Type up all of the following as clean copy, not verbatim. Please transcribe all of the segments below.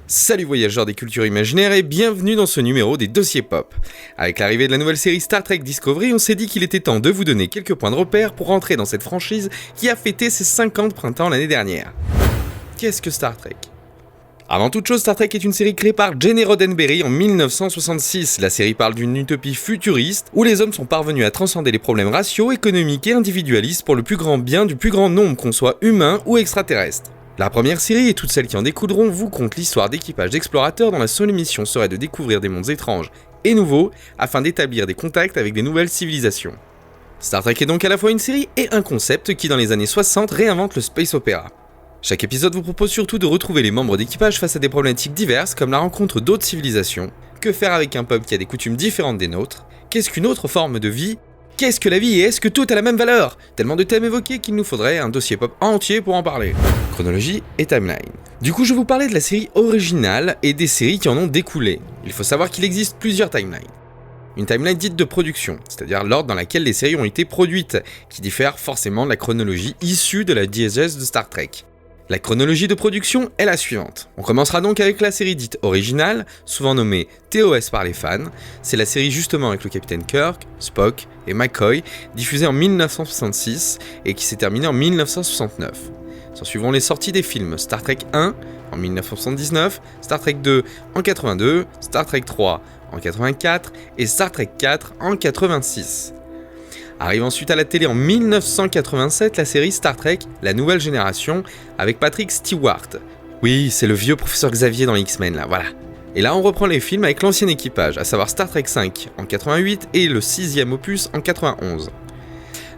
Salut voyageurs des cultures imaginaires et bienvenue dans ce numéro des dossiers pop. Avec l'arrivée de la nouvelle série Star Trek Discovery, on s'est dit qu'il était temps de vous donner quelques points de repère pour rentrer dans cette franchise qui a fêté ses 50 printemps l'année dernière. Qu'est-ce que Star Trek ? Avant toute chose, Star Trek est une série créée par Gene Roddenberry en 1966. La série parle d'une utopie futuriste où les hommes sont parvenus à transcender les problèmes raciaux, économiques et individualistes pour le plus grand bien du plus grand nombre, qu'on soit humain ou extraterrestre. La première série et toutes celles qui en découleront vous content l'histoire d'équipages d'explorateurs dont la seule mission serait de découvrir des mondes étranges et nouveaux afin d'établir des contacts avec des nouvelles civilisations. Star Trek est donc à la fois une série et un concept qui dans les années 60 réinvente le space opéra. Chaque épisode vous propose surtout de retrouver les membres d'équipage face à des problématiques diverses comme la rencontre d'autres civilisations, que faire avec un peuple qui a des coutumes différentes des nôtres, qu'est-ce qu'une autre forme de vie, qu'est-ce que la vie et est-ce que tout a la même valeur ? Tellement de thèmes évoqués qu'il nous faudrait un dossier pop entier pour en parler. Chronologie et timeline. Du coup, je vous parlais de la série originale et des séries qui en ont découlé. Il faut savoir qu'il existe plusieurs timelines. Une timeline dite de production, c'est-à-dire l'ordre dans lequel les séries ont été produites, qui diffère forcément de la chronologie issue de la diégèse de Star Trek. La chronologie de production est la suivante. On commencera donc avec la série dite originale, souvent nommée TOS par les fans. C'est la série justement avec le capitaine Kirk, Spock et McCoy, diffusée en 1966 et qui s'est terminée en 1969. S'en suivront les sorties des films Star Trek 1 en 1979, Star Trek 2 en 82, Star Trek 3 en 84 et Star Trek 4 en 86. Arrive ensuite à la télé en 1987 la série Star Trek, la nouvelle génération, avec Patrick Stewart. Oui, c'est le vieux professeur Xavier dans X-Men là, voilà. Et là on reprend les films avec l'ancien équipage, à savoir Star Trek 5 en 88 et le 6e opus en 91.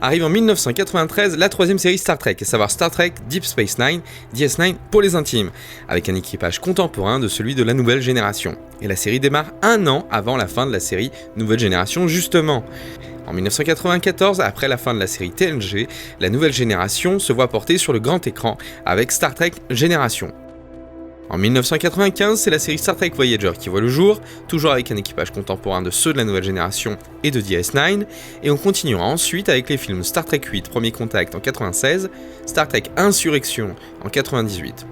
Arrive en 1993 la troisième série Star Trek, à savoir Star Trek Deep Space Nine, DS9 pour les intimes, avec un équipage contemporain de celui de la nouvelle génération. Et la série démarre un an avant la fin de la série Nouvelle Génération justement. En 1994, après la fin de la série TNG, la nouvelle génération se voit portée sur le grand écran avec Star Trek Génération. En 1995, c'est la série Star Trek Voyager qui voit le jour, toujours avec un équipage contemporain de ceux de la nouvelle génération et de DS9, et on continuera ensuite avec les films Star Trek 8 Premier Contact en 96, Star Trek Insurrection en 98.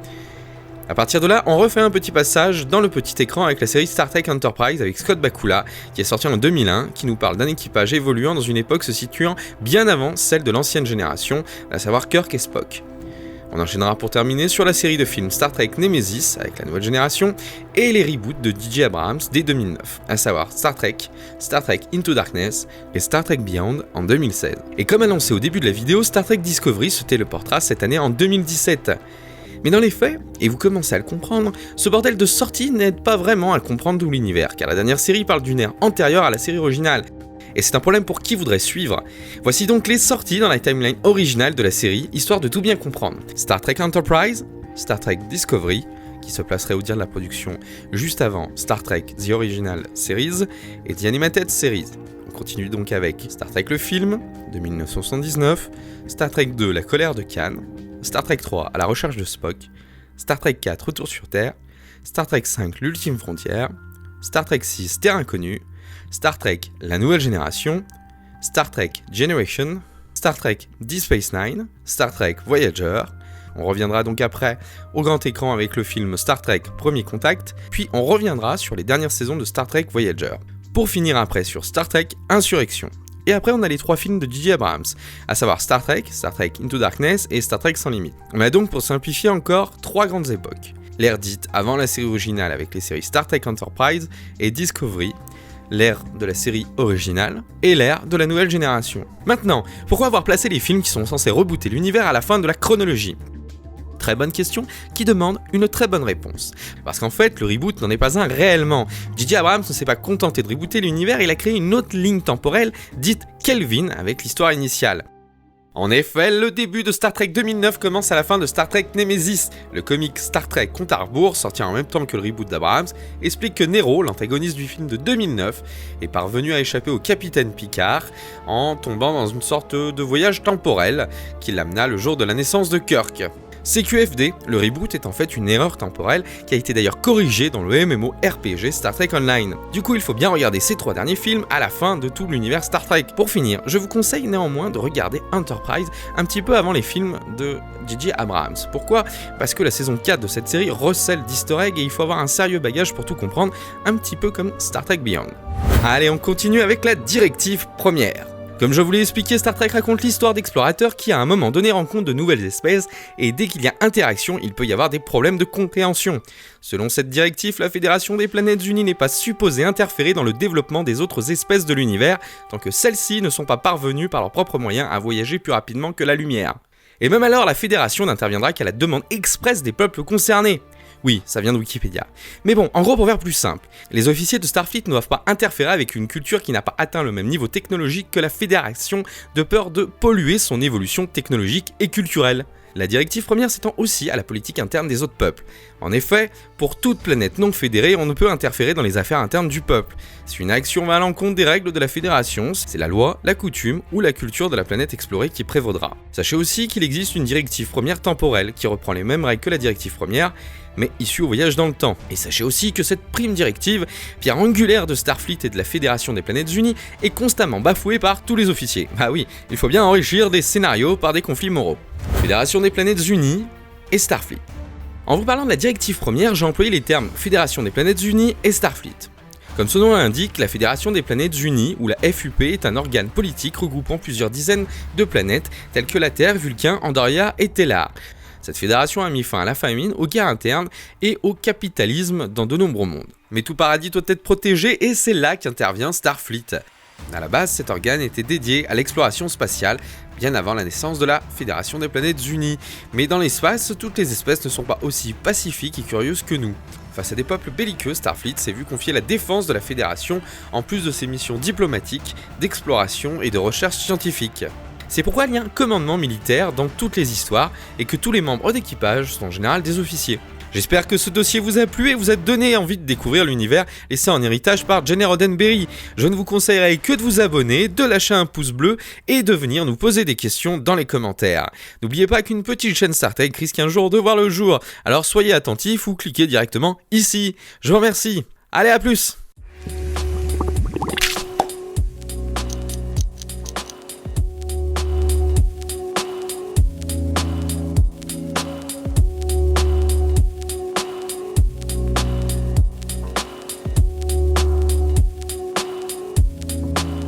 A partir de là, on refait un petit passage dans le petit écran avec la série Star Trek Enterprise avec Scott Bakula, qui est sorti en 2001, qui nous parle d'un équipage évoluant dans une époque se situant bien avant celle de l'ancienne génération, à savoir Kirk et Spock. On enchaînera pour terminer sur la série de films Star Trek Nemesis avec la nouvelle génération et les reboots de J.J. Abrams dès 2009, à savoir Star Trek Into Darkness et Star Trek Beyond en 2016. Et comme annoncé au début de la vidéo, Star Trek Discovery se téléportera cette année en 2017. Mais dans les faits, et vous commencez à le comprendre, ce bordel de sortie n'aide pas vraiment à comprendre tout l'univers, car la dernière série parle d'une ère antérieure à la série originale. Et c'est un problème pour qui voudrait suivre. Voici donc les sorties dans la timeline originale de la série, histoire de tout bien comprendre. Star Trek Enterprise, Star Trek Discovery, qui se placerait au dire de la production juste avant Star Trek The Original Series et The Animated Series. On continue donc avec Star Trek le film, de 1979, Star Trek 2 La colère de Khan, Star Trek 3 à la recherche de Spock, Star Trek 4 Retour sur Terre, Star Trek 5 L'ultime frontière, Star Trek 6 Terre inconnue, Star Trek La nouvelle génération, Star Trek Generation, Star Trek Deep Space Nine, Star Trek Voyager. On reviendra donc après au grand écran avec le film Star Trek Premier Contact, puis on reviendra sur les dernières saisons de Star Trek Voyager, pour finir après sur Star Trek Insurrection. Et après on a les trois films de J.J. Abrams, à savoir Star Trek Into Darkness et Star Trek Sans Limite. On a donc pour simplifier encore trois grandes époques. L'ère dite avant la série originale avec les séries Star Trek Enterprise et Discovery, l'ère de la série originale et l'ère de la nouvelle génération. Maintenant, pourquoi avoir placé les films qui sont censés rebooter l'univers à la fin de la chronologie ? Très bonne question qui demande une très bonne réponse. Parce qu'en fait, le reboot n'en est pas un réellement. J.J. Abrams ne s'est pas contenté de rebooter l'univers, il a créé une autre ligne temporelle dite Kelvin avec l'histoire initiale. En effet, le début de Star Trek 2009 commence à la fin de Star Trek Nemesis. Le comic Star Trek Compte à rebours, sorti en même temps que le reboot d'Abrams, explique que Nero, l'antagoniste du film de 2009, est parvenu à échapper au capitaine Picard en tombant dans une sorte de voyage temporel qui l'amena le jour de la naissance de Kirk. CQFD, le reboot est en fait une erreur temporelle qui a été d'ailleurs corrigée dans le MMORPG Star Trek Online. Du coup, il faut bien regarder ces 3 derniers films à la fin de tout l'univers Star Trek. Pour finir, je vous conseille néanmoins de regarder Enterprise un petit peu avant les films de J.J. Abrams. Pourquoi ? Parce que la saison 4 de cette série recèle d'easter eggs et il faut avoir un sérieux bagage pour tout comprendre, un petit peu comme Star Trek Beyond. Allez, on continue avec la directive première. Comme je vous l'ai expliqué, Star Trek raconte l'histoire d'explorateurs qui à un moment donné rencontrent de nouvelles espèces et dès qu'il y a interaction, il peut y avoir des problèmes de compréhension. Selon cette directive, la Fédération des Planètes Unies n'est pas supposée interférer dans le développement des autres espèces de l'univers tant que celles-ci ne sont pas parvenues par leurs propres moyens à voyager plus rapidement que la lumière. Et même alors, la Fédération n'interviendra qu'à la demande expresse des peuples concernés. Oui, ça vient de Wikipédia. Mais bon, en gros, pour faire plus simple, les officiers de Starfleet ne doivent pas interférer avec une culture qui n'a pas atteint le même niveau technologique que la Fédération de peur de polluer son évolution technologique et culturelle. La directive première s'étend aussi à la politique interne des autres peuples. En effet, pour toute planète non fédérée, on ne peut interférer dans les affaires internes du peuple. Si une action va à l'encontre des règles de la Fédération, c'est la loi, la coutume ou la culture de la planète explorée qui prévaudra. Sachez aussi qu'il existe une directive première temporelle qui reprend les mêmes règles que la directive première, mais issue au voyage dans le temps. Et sachez aussi que cette prime directive, pierre angulaire de Starfleet et de la Fédération des Planètes Unies, est constamment bafouée par tous les officiers. Ah oui, il faut bien enrichir des scénarios par des conflits moraux. Fédération des Planètes Unies et Starfleet. En vous parlant de la directive première, j'ai employé les termes Fédération des Planètes Unies et Starfleet. Comme son nom l'indique, la Fédération des Planètes Unies, ou la FUP, est un organe politique regroupant plusieurs dizaines de planètes, telles que la Terre, Vulcain, Andoria et Tellar. Cette fédération a mis fin à la famine, aux guerres internes et au capitalisme dans de nombreux mondes. Mais tout paradis doit être protégé et c'est là qu'intervient Starfleet. À la base, cet organe était dédié à l'exploration spatiale, bien avant la naissance de la Fédération des Planètes Unies. Mais dans l'espace, toutes les espèces ne sont pas aussi pacifiques et curieuses que nous. Face à des peuples belliqueux, Starfleet s'est vu confier la défense de la Fédération, en plus de ses missions diplomatiques, d'exploration et de recherche scientifique. C'est pourquoi il y a un commandement militaire dans toutes les histoires et que tous les membres d'équipage sont en général des officiers. J'espère que ce dossier vous a plu et vous a donné envie de découvrir l'univers laissé en héritage par Jenny Roddenberry. Je ne vous conseillerais que de vous abonner, de lâcher un pouce bleu et de venir nous poser des questions dans les commentaires. N'oubliez pas qu'une petite chaîne Star Trek risque un jour de voir le jour, alors soyez attentifs ou cliquez directement ici. Je vous remercie. Allez, à plus!